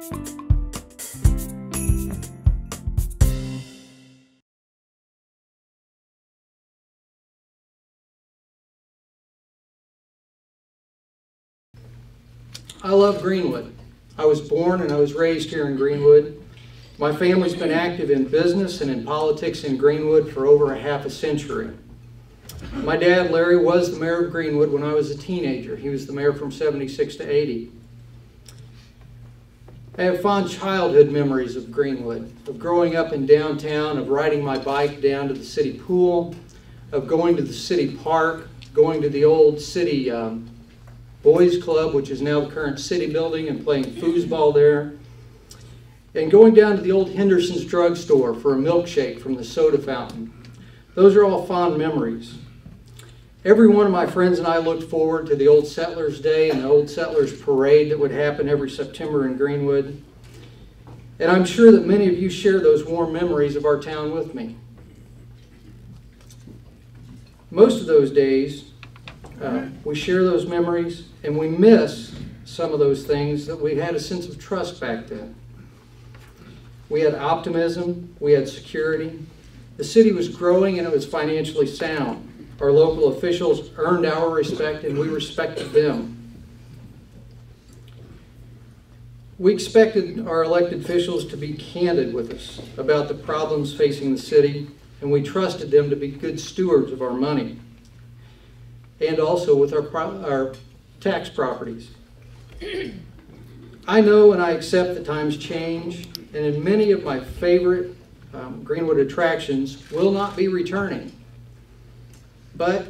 I love Greenwood. I was born and I was raised here in Greenwood. My family's been active in business and in politics in Greenwood for over half a century. My dad, Larry, was the mayor of Greenwood when I was a teenager. He was the mayor from 76 to 80. I have fond childhood memories of Greenwood, of growing up in downtown, of riding my bike down to the city pool, of going to the city park, going to the old city boys club, which is now the current city building, and playing foosball there, and going down to the old Henderson's drugstore for a milkshake from the soda fountain. Those are all fond memories. Every one of my friends and I looked forward to the Old Settlers Day and the Old Settlers Parade that would happen every September in Greenwood. And I'm sure that many of you share those warm memories of our town with me. Most of those days, we share those memories, and we miss some of those things that we had a sense of trust back then. We had optimism, we had security. The city was growing and it was financially sound. Our local officials earned our respect and we respected them. We expected our elected officials to be candid with us about the problems facing the city, and we trusted them to be good stewards of our money and also with our tax properties. I know and I accept that times change, and in many of my favorite Greenwood attractions will not be returning. But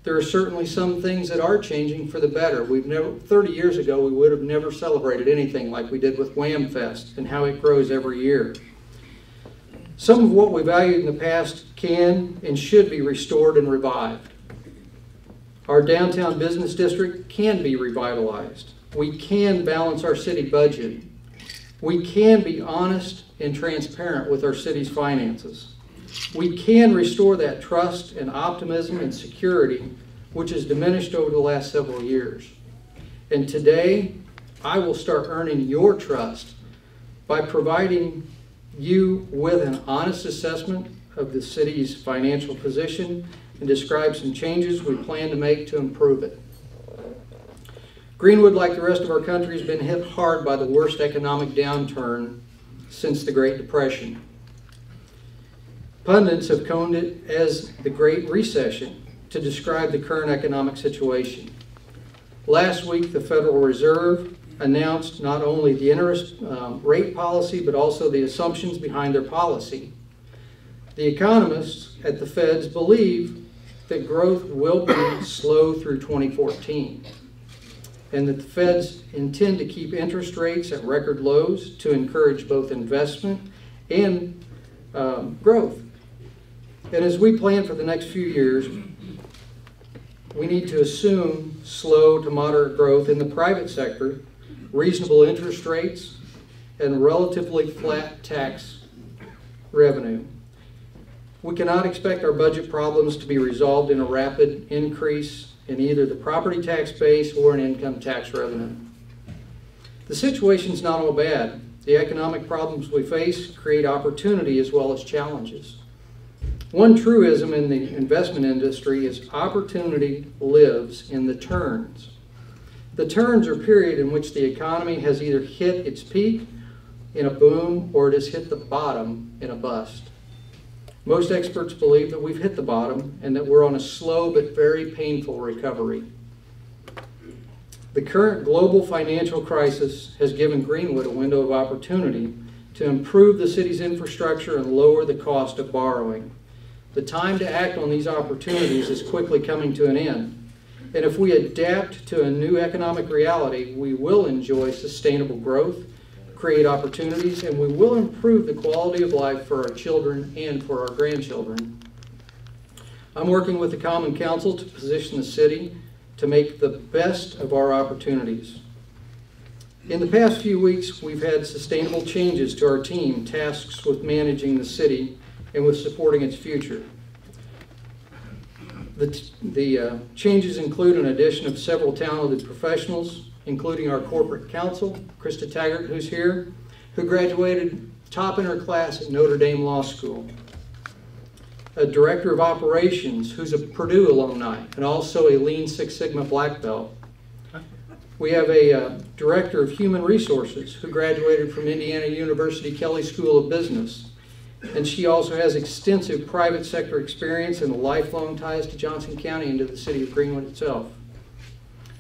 there are certainly some things that are changing for the better. 30 years ago, we would have never celebrated anything like we did with Wham Fest and how it grows every year. Some of what we valued in the past can and should be restored and revived. Our downtown business district can be revitalized. We can balance our city budget. We can be honest and transparent with our city's finances. We can restore that trust and optimism and security which has diminished over the last several years. And today, I will start earning your trust by providing you with an honest assessment of the city's financial position and describe some changes we plan to make to improve it. Greenwood, like the rest of our country, has been hit hard by the worst economic downturn since the Great Depression. Pundits have coined it as the Great Recession to describe the current economic situation. Last week, the Federal Reserve announced not only the interest rate policy, but also the assumptions behind their policy. The economists at the Feds believe that growth will be slow through 2014, and that the Feds intend to keep interest rates at record lows to encourage both investment and growth. And as we plan for the next few years, we need to assume slow to moderate growth in the private sector, reasonable interest rates, and relatively flat tax revenue. We cannot expect our budget problems to be resolved in a rapid increase in either the property tax base or in income tax revenue. The situation's not all bad. The economic problems we face create opportunity as well as challenges. One truism in the investment industry is opportunity lives in the turns. The turns are a period in which the economy has either hit its peak in a boom or it has hit the bottom in a bust. Most experts believe that we've hit the bottom and that we're on a slow but very painful recovery. The current global financial crisis has given Greenwood a window of opportunity to improve the city's infrastructure and lower the cost of borrowing. The time to act on these opportunities is quickly coming to an end. And if we adapt to a new economic reality, we will enjoy sustainable growth, create opportunities, and we will improve the quality of life for our children and for our grandchildren. I'm working with the Common Council to position the city to make the best of our opportunities. In the past few weeks, we've had sustainable changes to our team, tasks with managing the city and with supporting its future. The changes include an addition of several talented professionals, including our corporate counsel, Krista Taggart, who's here, who graduated top in her class at Notre Dame Law School. A director of operations who's a Purdue alumni and also a Lean Six Sigma black belt. We have a director of human resources who graduated from Indiana University Kelley School of Business. And she also has extensive private sector experience and lifelong ties to Johnson County and to the city of Greenwood itself.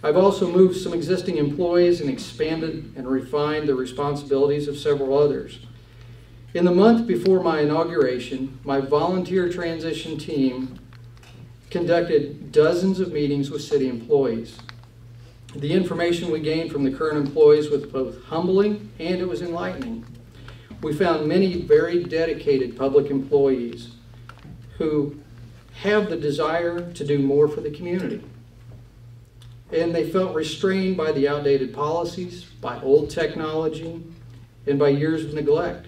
I've also moved some existing employees and expanded and refined the responsibilities of several others. In the month before my inauguration, my volunteer transition team conducted dozens of meetings with city employees. The information we gained from the current employees was both humbling and it was enlightening. We found many very dedicated public employees who have the desire to do more for the community. And they felt restrained by the outdated policies, by old technology, and by years of neglect.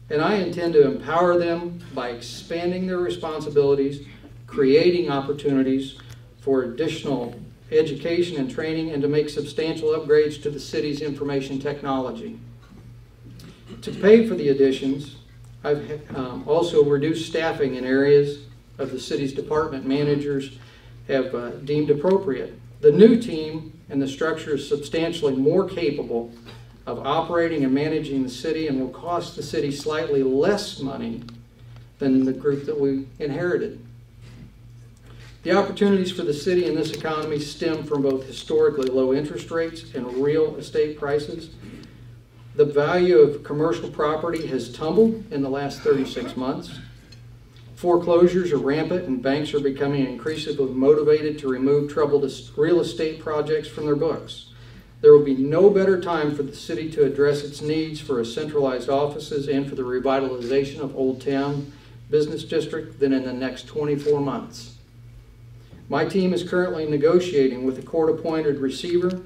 And I intend to empower them by expanding their responsibilities, creating opportunities for additional education and training, and to make substantial upgrades to the city's information technology. To pay for the additions, I've also reduced staffing in areas of the city's department managers have deemed appropriate. The new team and the structure is substantially more capable of operating and managing the city and will cost the city slightly less money than the group that we inherited. The opportunities for the city in this economy stem from both historically low interest rates and real estate prices. The value of commercial property has tumbled in the last 36 months. Foreclosures are rampant and banks are becoming increasingly motivated to remove troubled real estate projects from their books. There will be no better time for the city to address its needs for centralized offices and for the revitalization of Old Town Business District than in the next 24 months. My team is currently negotiating with a court-appointed receiver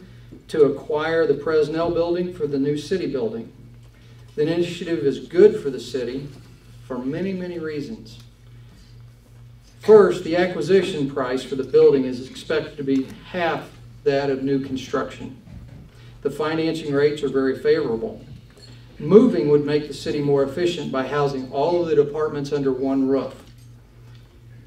to acquire the Presnell building for the new city building. The initiative is good for the city for many, many reasons. First, the acquisition price for the building is expected to be half that of new construction. The financing rates are very favorable. Moving would make the city more efficient by housing all of the departments under one roof.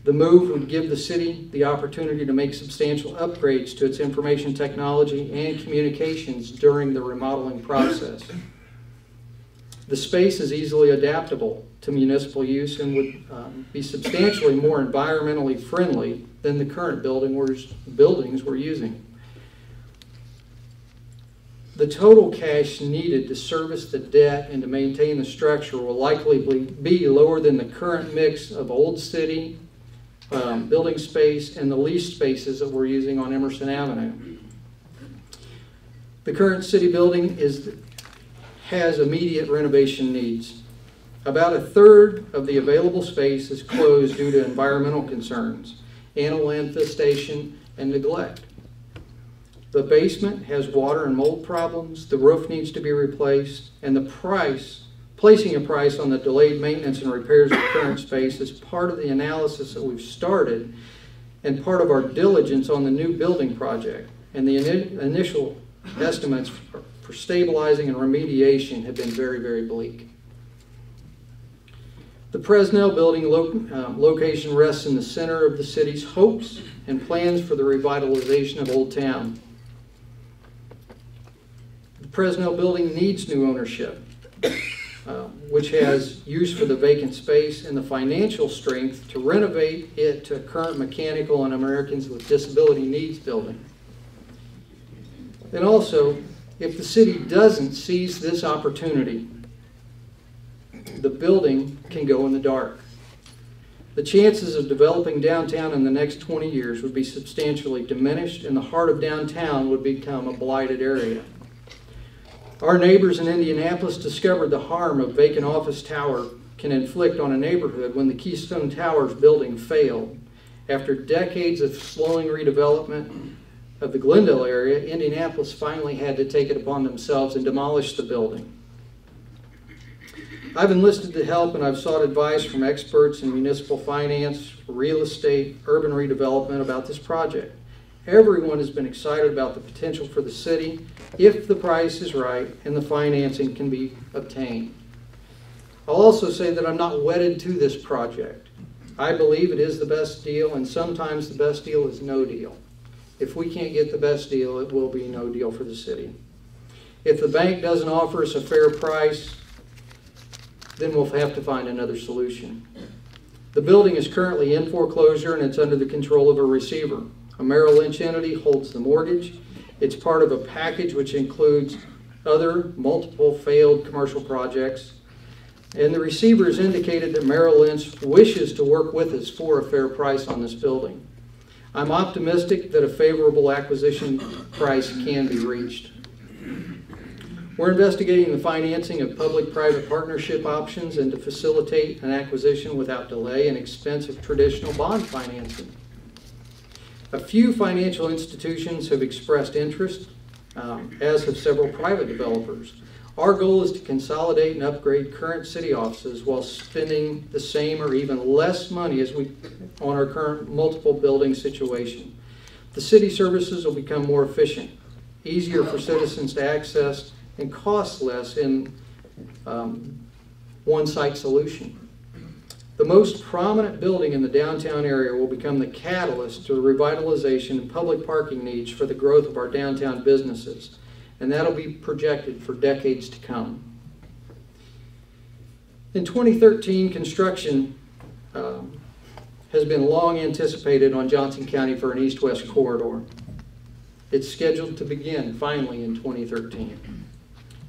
The move would give the city the opportunity to make substantial upgrades to its information technology and communications during the remodeling process. The space is easily adaptable to municipal use and would be substantially more environmentally friendly than the current buildings we're using. The total cash needed to service the debt and to maintain the structure will likely be lower than the current mix of old city building space and the leased spaces that we're using on Emerson Avenue. The current city building has immediate renovation needs. About a third of the available space is closed due to environmental concerns, animal infestation, and neglect. The basement has water and mold problems, the roof needs to be replaced, and placing a price on the delayed maintenance and repairs of the current space is part of the analysis that we've started and part of our diligence on the new building project. And the initial estimates for stabilizing and remediation have been very, very bleak. The Presnell building location rests in the center of the city's hopes and plans for the revitalization of Old Town. The Presnell building needs new ownership, which has use for the vacant space and the financial strength to renovate it to a current mechanical and Americans with Disability Needs building. And also, if the city doesn't seize this opportunity, the building can go in the dark. The chances of developing downtown in the next 20 years would be substantially diminished, and the heart of downtown would become a blighted area. Our neighbors in Indianapolis discovered the harm a vacant office tower can inflict on a neighborhood when the Keystone Towers building failed. After decades of slowing redevelopment of the Glendale area, Indianapolis finally had to take it upon themselves and demolish the building. I've enlisted the help and I've sought advice from experts in municipal finance, real estate, urban redevelopment about this project. everyone has been excited about the potential for the city if the price is right and the financing can be obtained. I'll also say that I'm not wedded to this project. I believe it is the best deal, and sometimes the best deal is no deal. If we can't get the best deal, it will be no deal for the city. If the bank doesn't offer us a fair price, then we'll have to find another solution. The building is currently in foreclosure and it's under the control of a receiver. A Merrill Lynch entity holds the mortgage. It's part of a package which includes other multiple failed commercial projects. And the receiver has indicated that Merrill Lynch wishes to work with us for a fair price on this building. I'm optimistic that a favorable acquisition price can be reached. We're investigating the financing of public-private partnership options and to facilitate an acquisition without delay and expense of traditional bond financing. A few financial institutions have expressed interest, as have several private developers. Our goal is to consolidate and upgrade current city offices while spending the same or even less money as on our current multiple building situation. The city services will become more efficient, easier for citizens to access, and cost less in one-site solution. The most prominent building in the downtown area will become the catalyst to the revitalization and public parking needs for the growth of our downtown businesses, and that'll be projected for decades to come. In 2013, construction has been long anticipated on Johnson County for an east-west corridor. It's scheduled to begin finally in 2013.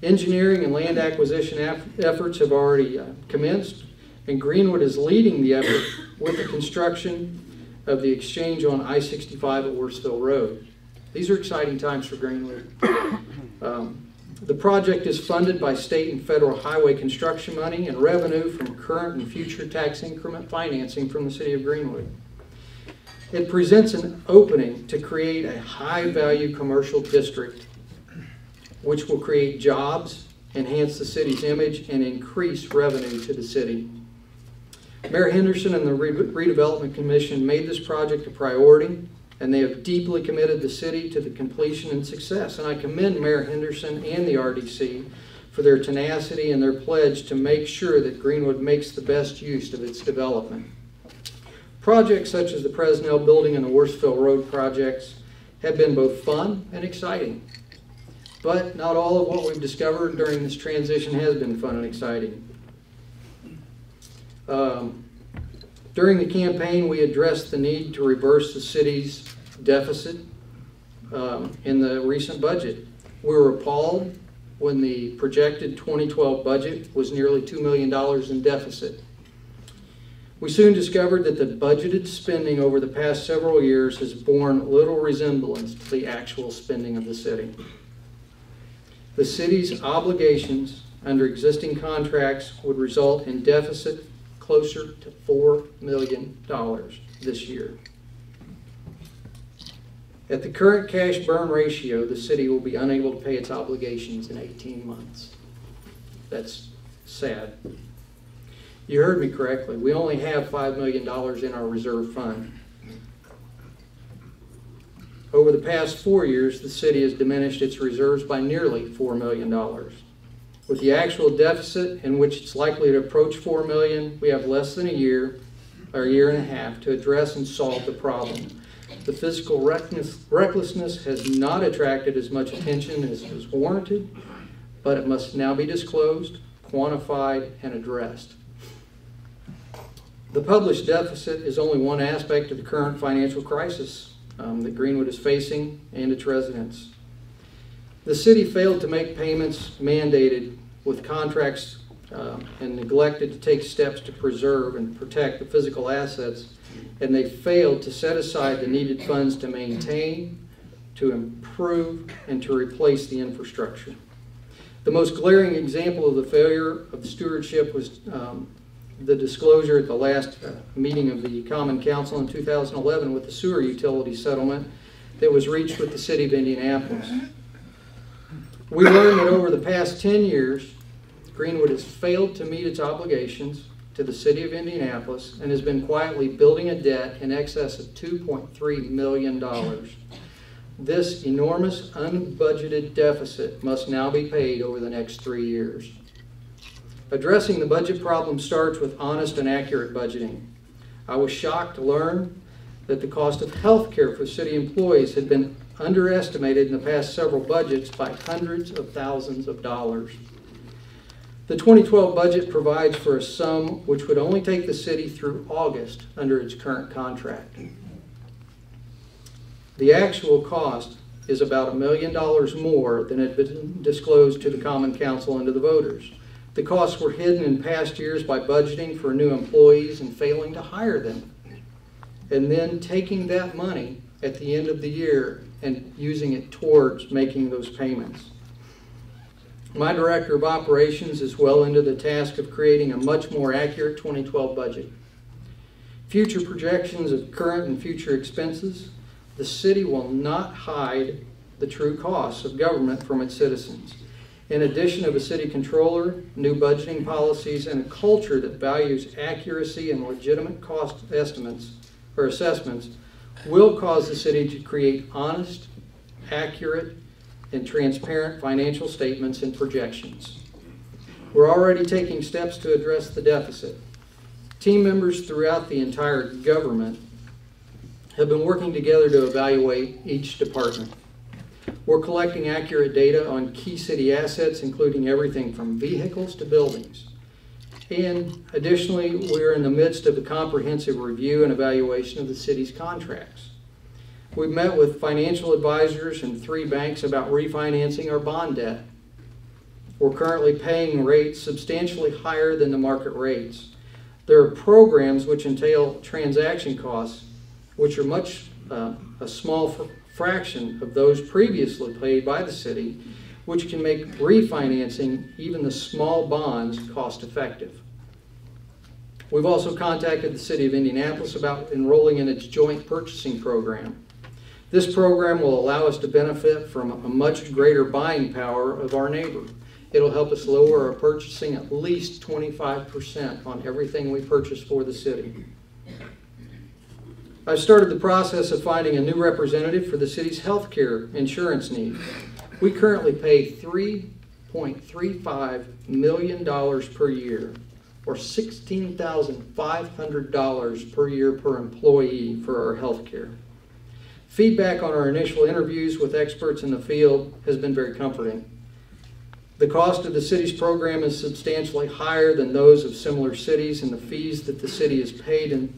Engineering and land acquisition efforts have already commenced, and Greenwood is leading the effort with the construction of the exchange on I-65 at Worsville Road. These are exciting times for Greenwood. The project is funded by state and federal highway construction money and revenue from current and future tax increment financing from the city of Greenwood. It presents an opening to create a high-value commercial district which will create jobs, enhance the city's image, and increase revenue to the city. Mayor Henderson and the Redevelopment Commission made this project a priority, and they have deeply committed the city to the completion and success. And I commend Mayor Henderson and the RDC for their tenacity and their pledge to make sure that Greenwood makes the best use of its development. Projects such as the Presnell Building and the Worsville Road projects have been both fun and exciting. But not all of what we've discovered during this transition has been fun and exciting. During the campaign, we addressed the need to reverse the city's deficit in the recent budget. We were appalled when the projected 2012 budget was nearly $2 million in deficit. We soon discovered that the budgeted spending over the past several years has borne little resemblance to the actual spending of the city. The city's obligations under existing contracts would result in deficit closer to $4 million this year. At the current cash burn ratio, the city will be unable to pay its obligations in 18 months. That's sad. You heard me correctly. We only have $5 million in our reserve fund. Over the past 4 years, the city has diminished its reserves by nearly $4 million. With the actual deficit, in which it's likely to approach $4 million, we have less than a year or a year and a half to address and solve the problem. The fiscal recklessness has not attracted as much attention as was warranted, but it must now be disclosed, quantified, and addressed. The published deficit is only one aspect of the current financial crisis that Greenwood is facing and its residents. The city failed to make payments mandated with contracts and neglected to take steps to preserve and protect the physical assets, and they failed to set aside the needed funds to maintain, to improve, and to replace the infrastructure. The most glaring example of the failure of stewardship was the disclosure at the last meeting of the Common Council in 2011 with the sewer utility settlement that was reached with the city of Indianapolis. We learned that over the past 10 years, Greenwood has failed to meet its obligations to the city of Indianapolis and has been quietly building a debt in excess of $2.3 million. This enormous unbudgeted deficit must now be paid over the next 3 years. Addressing the budget problem starts with honest and accurate budgeting. I was shocked to learn that the cost of health care for city employees had been underestimated in the past several budgets by hundreds of thousands of dollars. The 2012 budget provides for a sum which would only take the city through August under its current contract. The actual cost is about $1 million more than had been disclosed to the Common Council and to the voters. The costs were hidden in past years by budgeting for new employees and failing to hire them, and then taking that money at the end of the year and using it towards making those payments. My Director of Operations is well into the task of creating a much more accurate 2012 budget. Future projections of current and future expenses. The city will not hide the true costs of government from its citizens. In addition of a city controller, new budgeting policies, and a culture that values accuracy and legitimate cost estimates or assessments will cause the city to create honest, accurate, and transparent financial statements and projections. We're already taking steps to address the deficit. Team members throughout the entire government have been working together to evaluate each department. We're collecting accurate data on key city assets, including everything from vehicles to buildings. And additionally, we're in the midst of a comprehensive review and evaluation of the city's contracts. We've met with financial advisors and 3 banks about refinancing our bond debt. We're currently paying rates substantially higher than the market rates. There are programs which entail transaction costs, which are much a small fraction of those previously paid by the city, which can make refinancing even the small bonds cost effective. We've also contacted the City of Indianapolis about enrolling in its joint purchasing program. This program will allow us to benefit from a much greater buying power of our neighbor. It'll help us lower our purchasing at least 25% on everything we purchase for the city. I've started the process of finding a new representative for the city's health care insurance needs. We currently pay $3.35 million per year, or $16,500 per year per employee for our health care. Feedback on our initial interviews with experts in the field has been very comforting. The cost of the city's program is substantially higher than those of similar cities, and the fees that the city has paid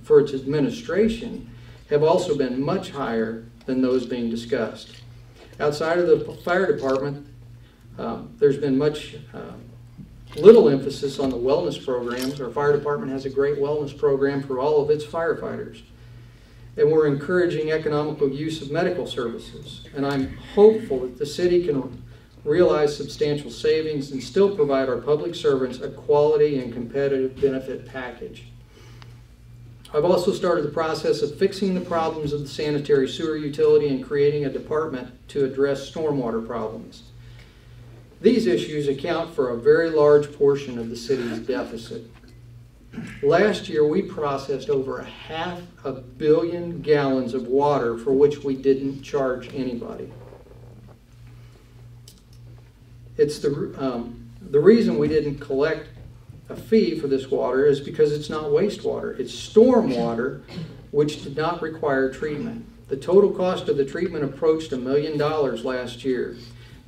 for its administration have also been much higher than those being discussed. Outside of the fire department, there's been little emphasis on the wellness programs. Our fire department has a great wellness program for all of its firefighters. And we're encouraging economical use of medical services. And I'm hopeful that the city can realize substantial savings and still provide our public servants a quality and competitive benefit package. I've also started the process of fixing the problems of the sanitary sewer utility and creating a department to address stormwater problems. These issues account for a very large portion of the city's deficit. Last year, we processed over 500 million gallons of water for which we didn't charge anybody. It's the reason we didn't collect a fee for this water is because it's not wastewater. It's storm water, which did not require treatment. The total cost of the treatment approached $1 million last year.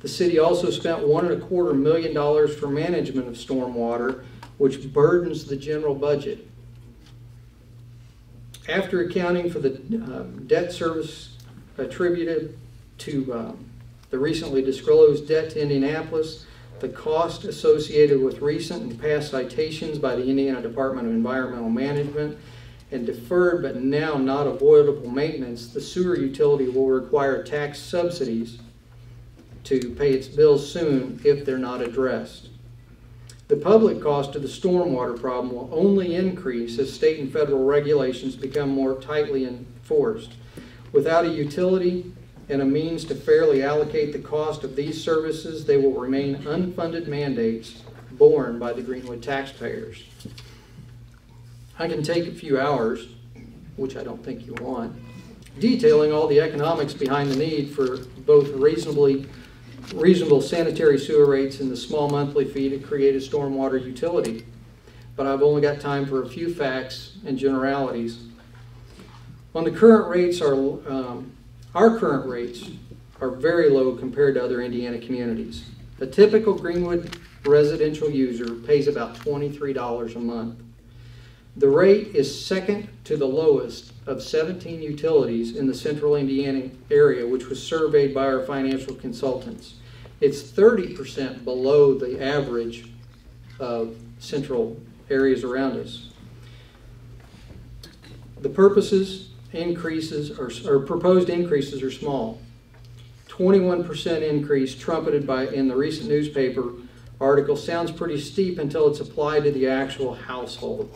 The city also spent $1.25 million for management of storm water, which burdens the general budget. After accounting for the debt service attributed to the recently disclosed debt to Indianapolis, the cost associated with recent and past citations by the Indiana Department of Environmental Management, and deferred but now not avoidable maintenance, the sewer utility will require tax subsidies to pay its bills soon if they're not addressed. The public cost of the stormwater problem will only increase as state and federal regulations become more tightly enforced. Without a utility and a means to fairly allocate the cost of these services, they will remain unfunded mandates borne by the Greenwood taxpayers. I can take a few hours, which I don't think you want, detailing all the economics behind the need for both reasonable sanitary sewer rates and the small monthly fee to create a stormwater utility. But I've only got time for a few facts and generalities. On the current rates, our current rates are very low compared to other Indiana communities. A typical Greenwood residential user pays about $23 a month. The rate is second to the lowest of 17 utilities in the central Indiana area, which was surveyed by our financial consultants. It's 30% below the average of central areas around us. The proposed increases are small. 21% increase trumpeted in the recent newspaper article sounds pretty steep until it's applied to the actual household.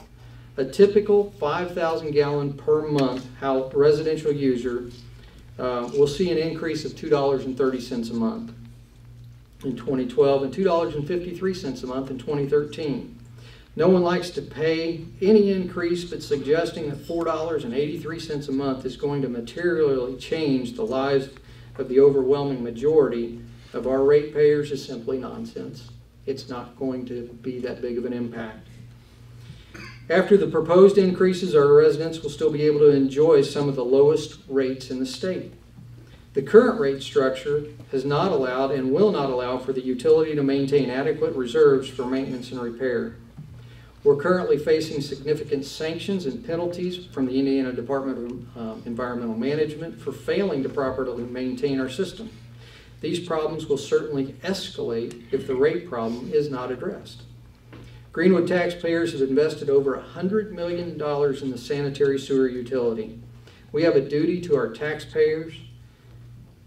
A typical 5,000 gallon per month residential user will see an increase of $2.30 a month in 2012 and $2.53 a month in 2013. No one likes to pay any increase, but suggesting that $4.83 a month is going to materially change the lives of the overwhelming majority of our ratepayers is simply nonsense. It's not going to be that big of an impact. After the proposed increases, our residents will still be able to enjoy some of the lowest rates in the state. The current rate structure has not allowed and will not allow for the utility to maintain adequate reserves for maintenance and repair. We're currently facing significant sanctions and penalties from the Indiana Department of Environmental Management for failing to properly maintain our system. These problems will certainly escalate if the rate problem is not addressed. Greenwood taxpayers have invested over $100 million in the sanitary sewer utility. We have a duty to our taxpayers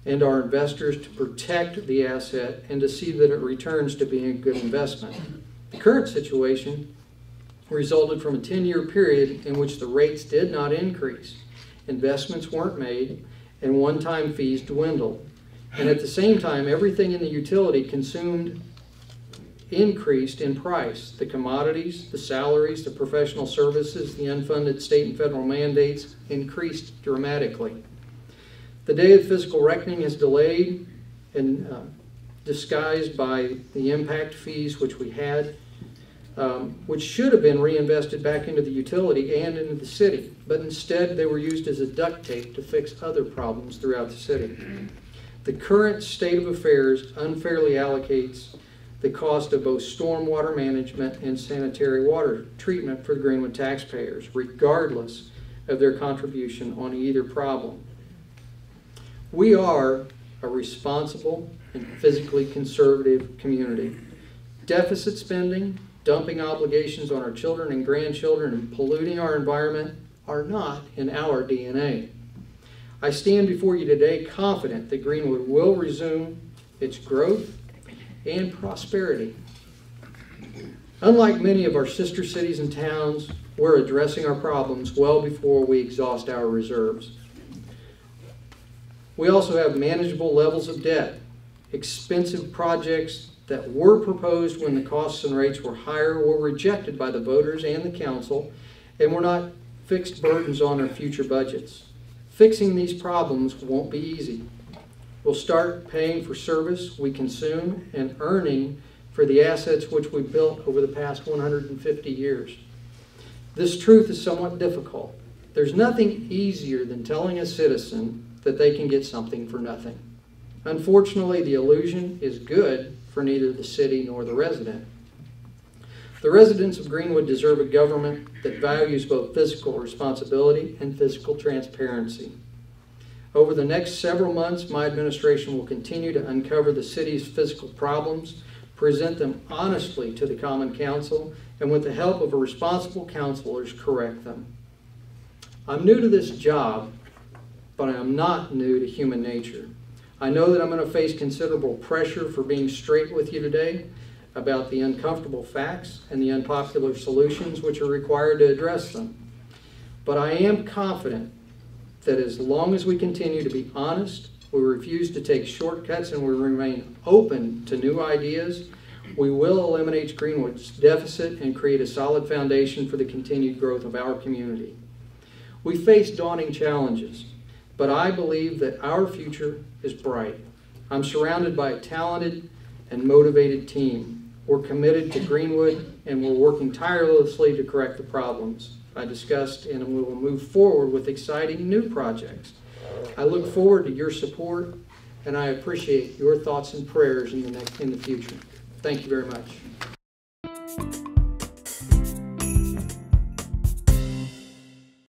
and our investors to protect the asset and to see that it returns to being a good investment. The current situation resulted from a 10-year period in which the rates did not increase, investments weren't made, and one-time fees dwindled. And at the same time, everything in the utility consumed increased in price. The commodities, the salaries, the professional services, the unfunded state and federal mandates increased dramatically. The day of physical reckoning is delayed and disguised by the impact fees which we had, which should have been reinvested back into the utility and into the city, but instead they were used as a duct tape to fix other problems throughout the city. The current state of affairs unfairly allocates the cost of both stormwater management and sanitary water treatment for the Greenwood taxpayers, regardless of their contribution on either problem. We are a responsible and physically conservative community. Deficit spending, dumping obligations on our children and grandchildren, and polluting our environment are not in our DNA. I stand before you today confident that Greenwood will resume its growth and prosperity. Unlike many of our sister cities and towns, we're addressing our problems well before we exhaust our reserves. We also have manageable levels of debt, expensive projects that were proposed when the costs and rates were higher were rejected by the voters and the council, and were not fixed burdens on our future budgets. Fixing these problems won't be easy. We'll start paying for service we consume and earning for the assets which we've built over the past 150 years. This truth is somewhat difficult. There's nothing easier than telling a citizen that they can get something for nothing. Unfortunately, the illusion is good for neither the city nor the resident. The residents of Greenwood deserve a government that values both fiscal responsibility and fiscal transparency. Over the next several months, my administration will continue to uncover the city's fiscal problems, present them honestly to the Common Council, and with the help of responsible counselors, correct them. I'm new to this job, but I am not new to human nature. I know that I'm going to face considerable pressure for being straight with you today about the uncomfortable facts and the unpopular solutions which are required to address them. But I am confident that as long as we continue to be honest, we refuse to take shortcuts, and we remain open to new ideas, we will eliminate Greenwood's deficit and create a solid foundation for the continued growth of our community. We face daunting challenges, but I believe that our future is bright. I'm surrounded by a talented and motivated team. We're committed to Greenwood, and we're working tirelessly to correct the problems I discussed, and we will move forward with exciting new projects. I look forward to your support, and I appreciate your thoughts and prayers in the future. Thank you very much.